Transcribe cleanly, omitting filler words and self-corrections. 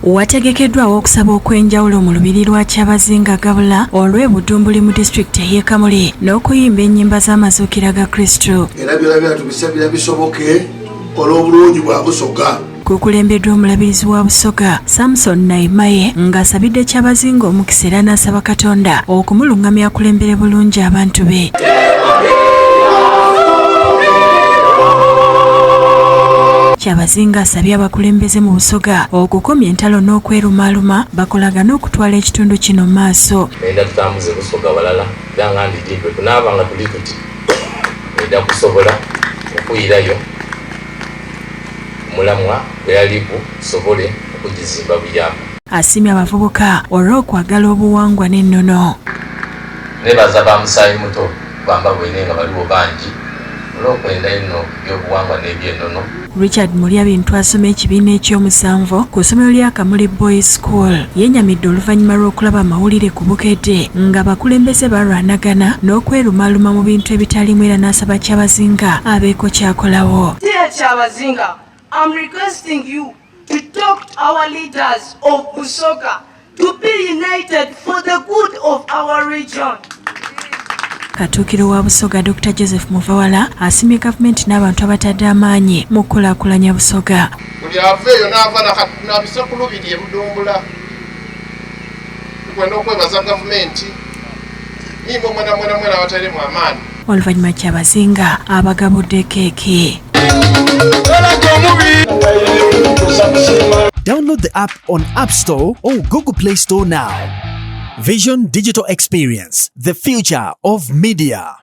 Wategekeddwawo okusaba okwenjawulo mu lubiri lwa Kyabazinga Gabula olw'ebudumbuli mu disitulikiti y'e Kamuli n'okuyimba ennyimba z'amazuukira ga Kristo. Era byonna tubisabira bisoboke olw'obulungi bwa Busoga. Kukulembeddwa omulabirizi wa Busoga Samson Naimaye ng'asabidde Kyabazinga omukisa era n'asaba Katonda okumulungamya akulembere bulungi abantu be. Kyabazinga asabye abakulembeze mu Busoga okukomya entalo n'okwerumaaluma bakolagane okutwala ekitundu kino mu maaso. Enda tutambuze Busoga walala danga ndijibwe tunaabanga tuli tuti enda kusobola okuyirayo mulamwa yalibu sobole okugizimba buyamba. Asimye abavubuka olw'okwagala obuwangwa n'ennono. Nebaza bamusaayi muto bamba bwenenga baliwo bangi olw'okwenda eno by'obuwangwa n'ebyennono. Richard Mulyabintu asoma ekibiina ekyomusanvu ku ssomero lya Kamuli Boys School yenyamidde oluvannyuma lw'okulaba amawulire ku Bukedde nga bakulembeze balwanagana n'okwerumaaluma mu bintu ebitalimu era n'asaba Kyabazinga abeeko kyakolawo. Dear Kyabazinga, I'm requesting you to talk to our leaders of Busoga to be united for the good of our region. Katuukiro wa Busoga Dr. Joseph Muvawala asimye gavumenti n'abantu abatadde amaanyi mu kulaakulanya Busoga. Buli aveeyo n'ava n'abisakulubiri ebudumbula tukwenda okwebaza gavumenti nimwe mwena abatalemu amaanyi. Oluvannyuma Kyabazinga abagabudde keeki. Download the app on App Store or Google Play Store now. Vision Digital Experience, the future of media.